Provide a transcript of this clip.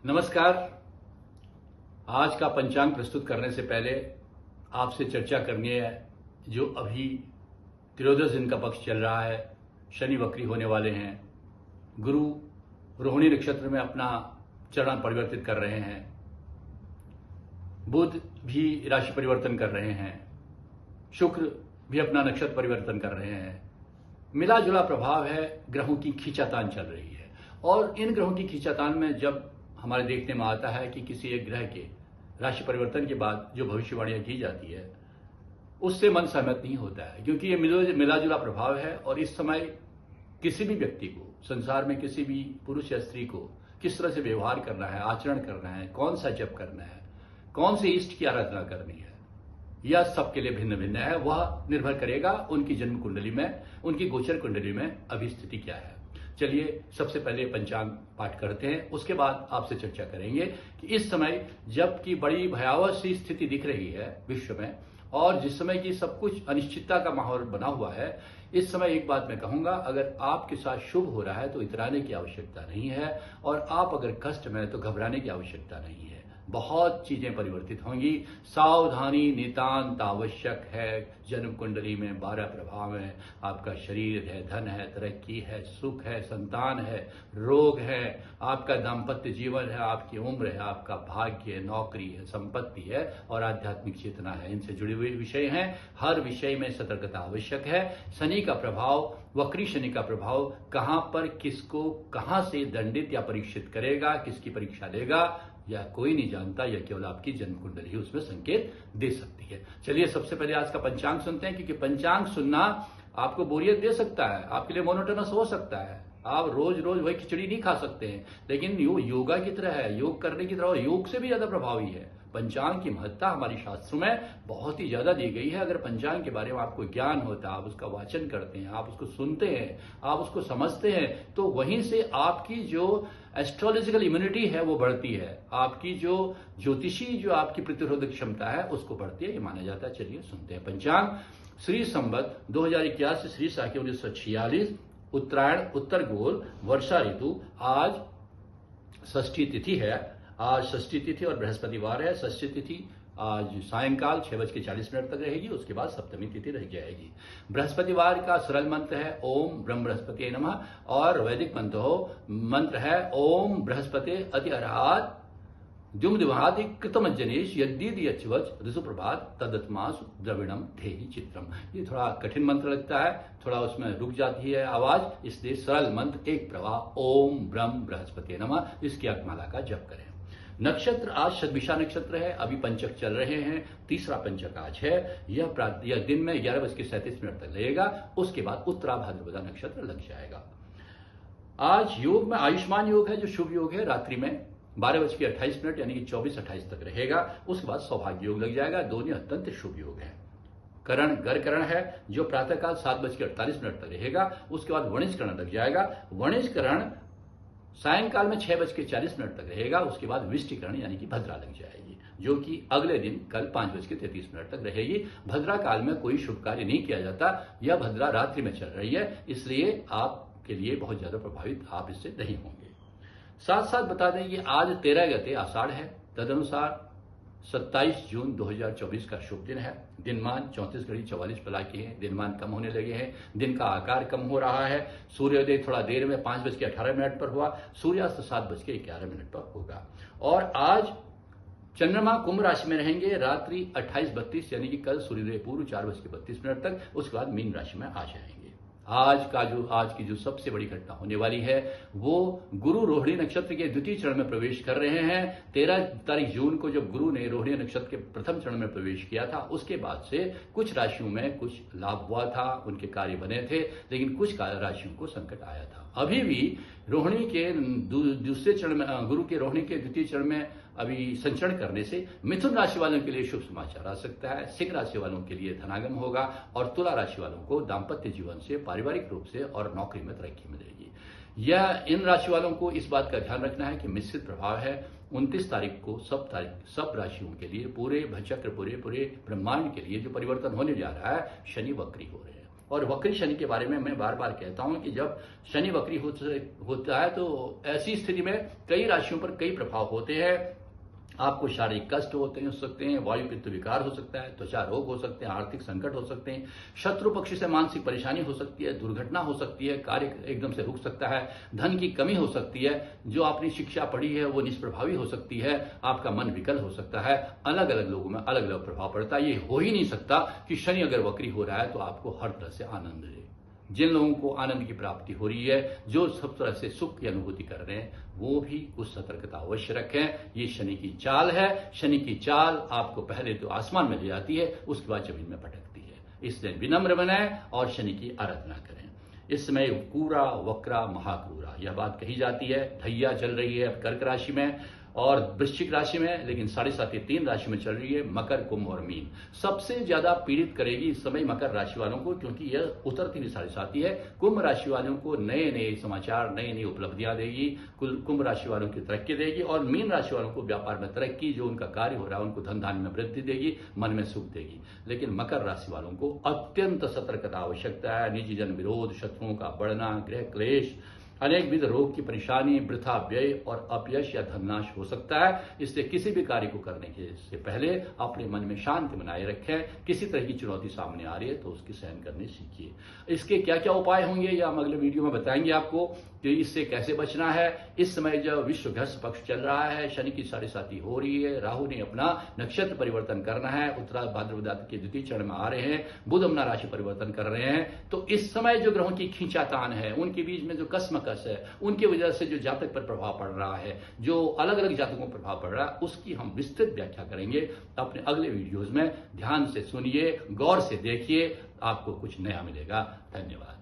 नमस्कार। आज का पंचांग प्रस्तुत करने से पहले आपसे चर्चा करनी है। जो अभी त्रयोदश दिन का पक्ष चल रहा है, शनि वक्री होने वाले हैं, गुरु रोहिणी नक्षत्र में अपना चरण परिवर्तित कर रहे हैं, बुध भी राशि परिवर्तन कर रहे हैं, शुक्र भी अपना नक्षत्र परिवर्तन कर रहे हैं। मिला जुला प्रभाव है, ग्रहों की खींचातान चल रही है। और इन ग्रहों की खींचातान में जब हमारे देखने में आता है कि किसी एक ग्रह के राशि परिवर्तन के बाद जो भविष्यवाणियां की जाती है उससे मन सहमत नहीं होता है, क्योंकि ये मिला जुला प्रभाव है। और इस समय किसी भी व्यक्ति को, संसार में किसी भी पुरुष या स्त्री को किस तरह से व्यवहार करना है, आचरण करना है, कौन सा जप करना है, कौन से इष्ट की आराधना करनी है, यह सबके लिए भिन्न भिन्न है। वह निर्भर करेगा उनकी जन्म कुंडली में, उनकी गोचर कुंडली में अभी स्थिति क्या है। चलिए सबसे पहले पंचांग पाठ करते हैं, उसके बाद आपसे चर्चा करेंगे कि इस समय जबकि बड़ी भयावह सी स्थिति दिख रही है विश्व में, और जिस समय की सब कुछ अनिश्चितता का माहौल बना हुआ है, इस समय एक बात मैं कहूंगा, अगर आपके साथ शुभ हो रहा है तो इतराने की आवश्यकता नहीं है, और आप अगर कष्ट में हैं तो घबराने की आवश्यकता नहीं है। बहुत चीजें परिवर्तित होंगी, सावधानी नितांत आवश्यक है। जन्म कुंडली में 12 प्रभाव है, आपका शरीर है, धन है, तरक्की है, सुख है, संतान है, रोग है, आपका दाम्पत्य जीवन है, आपकी उम्र है, आपका भाग्य है, नौकरी है, संपत्ति है और आध्यात्मिक चेतना है। इनसे जुड़े हुए विषय हैं। हर विषय में सतर्कता आवश्यक है। शनि का प्रभाव, वक्री शनि का प्रभाव कहां पर किसको कहां से दंडित या परीक्षित करेगा, किसकी परीक्षा लेगा, या कोई नहीं जानता। यह केवल आपकी जन्म कुंडली ही उसमें संकेत दे सकती है। चलिए सबसे पहले आज का पंचांग सुनते हैं, क्योंकि पंचांग सुनना आपको बोरियत दे सकता है, आपके लिए मोनोटोनस हो सकता है। आप रोज रोज वही खिचड़ी नहीं खा सकते हैं, लेकिन योगा की तरह है, योग करने की तरह, योग से भी ज्यादा प्रभावी है। पंचांग की महत्ता हमारी शास्त्रों में बहुत ही ज्यादा दी गई है। अगर पंचांग के बारे में आपको ज्ञान होता है, आप उसका वाचन करते हैं, आप उसको सुनते हैं, आप उसको समझते हैं, तो वहीं से आपकी जो एस्ट्रोलॉजिकल इम्यूनिटी है वो बढ़ती है। आपकी जो ज्योतिषी जो आपकी प्रतिरोधक क्षमता है उसको बढ़ती है, ये माना जाता है। चलिए सुनते हैं पंचांग। श्री संवत 2081 श्री साके 1946, उत्तरायण उत्तर गोल, वर्षा ऋतु। आज षष्ठी तिथि है। आज षष्ठी तिथि और बृहस्पतिवार है। षष्ठी तिथि आज सायंकाल 6:40 तक रहेगी, उसके बाद सप्तमी तिथि रह जाएगी। बृहस्पतिवार का सरल मंत्र है ओम ब्रह्म बृहस्पति नमः, और वैदिक मंत्र है ओम बृहस्पति अति अर्हात द्युमदिवादि कृतमज्जनेश यद्दीदि यच्वच ऋतुप्रभात तदत्मासु द्रविणम धेहि चित्रम। ये थोड़ा कठिन मंत्र लगता है, थोड़ा उसमें रुक जाती है आवाज, इसलिए सरल मंत्र एक प्रवाह ओम ब्रह्म बृहस्पति नमः, इसकी अक्षमाला का जप करें। नक्षत्र आज शतभिषा नक्षत्र है। अभी पंचक चल रहे हैं, तीसरा पंचक आज है। यह दिन में 11:37 तक लगेगा, उसके बाद उत्तरा भाद्रपदा नक्षत्र लग जाएगा। आज योग में आयुष्मान योग है, जो शुभ योग है, रात्रि में 12:28 यानी कि 24:28 तक रहेगा। उसके बाद सौभाग्य योग लग जाएगा। दोनों अत्यंत शुभ योग है। करण गर करण है, जो प्रातःकाल 7:48 तक रहेगा। उसके बाद वणिज करण लग जाएगा। वणिज करण सायंकाल में 6:40 तक रहेगा। उसके बाद विष्टिकरण यानी कि भद्रा लग जाएगी, जो कि अगले दिन कल 5:33 तक रहेगी। भद्रा काल में कोई शुभ कार्य नहीं किया जाता। यह भद्रा रात्रि में चल रही है, इसलिए आपके लिए बहुत ज्यादा प्रभावित आप इससे नहीं होंगे। साथ साथ बता दें कि आज 13 गते आषाढ़ है। तदनुसार 27 जून 2024 का शुभ दिन है। दिनमान 34:44 के हैं। दिनमान कम होने लगे हैं, दिन का आकार कम हो रहा है। सूर्योदय थोड़ा देर में 5:18 पर हुआ। सूर्यास्त 7:11 पर होगा। और आज चंद्रमा कुंभ राशि में रहेंगे रात्रि 28:32 यानी कि कल सूर्योदय पूर्व 4:32 तक। उसके बाद मीन राशि में आ जाएंगे। आज की जो सबसे बड़ी घटना होने वाली है वो गुरु रोहिणी नक्षत्र के द्वितीय चरण में प्रवेश कर रहे हैं। 13 तारीख जून को जब गुरु ने रोहिणी नक्षत्र के प्रथम चरण में प्रवेश किया था, उसके बाद से कुछ राशियों में कुछ लाभ हुआ था, उनके कार्य बने थे, लेकिन कुछ राशियों को संकट आया था। अभी भी रोहिणी के दूसरे चरण में, गुरु के रोहिणी के द्वितीय चरण में अभी संचरण करने से मिथुन राशि वालों के लिए शुभ समाचार आ सकता है। सिंह राशि वालों के लिए धनागम होगा, और तुला राशि वालों को दाम्पत्य जीवन से, पारिवारिक रूप से और नौकरी में तरक्की मिलेगी। यह इन राशि वालों को इस बात का ध्यान रखना है कि मिश्रित प्रभाव है। 29 तारीख को सब राशियों के लिए पूरे चक्र, पूरे ब्रह्मांड के लिए जो परिवर्तन होने जा रहा है, शनि वक्री हो रहे हैं। और वक्री शनि के बारे में मैं बार बार कहता हूं कि जब शनि वक्री होता है तो ऐसी स्थिति में कई राशियों पर कई प्रभाव होते हैं। आपको शारीरिक कष्ट हो सकते हैं, वायु पित्त विकार हो सकता है, त्वचा रोग हो सकते हैं, आर्थिक संकट हो सकते हैं, शत्रु पक्ष से मानसिक परेशानी हो सकती है, दुर्घटना हो सकती है, कार्य एकदम से रुक सकता है, धन की कमी हो सकती है, जो आपने शिक्षा पढ़ी है वो निष्प्रभावी हो सकती है, आपका मन विकल हो सकता है। अलग अलग लोगों में अलग अलग प्रभाव पड़ता है। ये हो ही नहीं सकता कि शनि अगर वक्री हो रहा है तो आपको हर तरह से आनंद दे। जिन लोगों को आनंद की प्राप्ति हो रही है, जो सब तरह से सुख की अनुभूति कर रहे हैं, वो भी कुछ सतर्कता अवश्य रखें। ये शनि की चाल है। शनि की चाल आपको पहले तो आसमान में ले जाती है, उसके बाद जमीन में पटकती है। इसलिए विनम्र बनें और शनि की आराधना करें। इस समय कूरा वक्रा महाक्रूरा यह बात कही जाती है। ढैया चल रही है अब कर्क राशि में और वृश्चिक राशि में, लेकिन 7.5 तीन राशि में चल रही है, मकर, कुंभ और मीन। सबसे ज्यादा पीड़ित करेगी इस समय मकर राशि वालों को, क्योंकि यह उतरती हुई 7.5 है। कुंभ राशि वालों को नए नए समाचार, नई नई उपलब्धियां देगी। कुंभ राशि वालों की तरक्की देगी और मीन राशि वालों को व्यापार में तरक्की, जो उनका कार्य हो रहा है उनको धन धान्य में वृद्धि देगी, मन में सुख देगी। लेकिन मकर राशि वालों को अत्यंत सतर्कता आवश्यकता है। निजी जन विरोध, शत्रुओं का बढ़ना, गृह क्लेश, अनेक विध रोग की परेशानी, वृथा व्यय और अपयश या धननाश हो सकता है। इसलिए किसी भी कार्य को करने से पहले अपने मन में शांति बनाए रखें। किसी तरह की चुनौती सामने आ रही है तो उसकी सहन करनी सीखिए। इसके क्या क्या उपाय होंगे या हम अगले वीडियो में बताएंगे आपको कि इससे कैसे बचना है। इस समय जब विश्व ग्रस्त पक्ष चल रहा है, शनि की 7.5 हो रही है, राहु ने अपना नक्षत्र परिवर्तन करना है, उत्तरा भाद्रपदा के द्वितीय चरण में आ रहे हैं, बुध अपना राशि परिवर्तन कर रहे हैं, तो इस समय जो ग्रहों की खींचातान है, उनके बीच में जो कसमकस है, उनकी वजह से जो जातक पर प्रभाव पड़ रहा है, जो अलग अलग जातकों पर प्रभाव पड़ रहा है, उसकी हम विस्तृत व्याख्या करेंगे अपने अगले वीडियोज में। ध्यान से सुनिए, गौर से देखिए, आपको कुछ नया मिलेगा। धन्यवाद।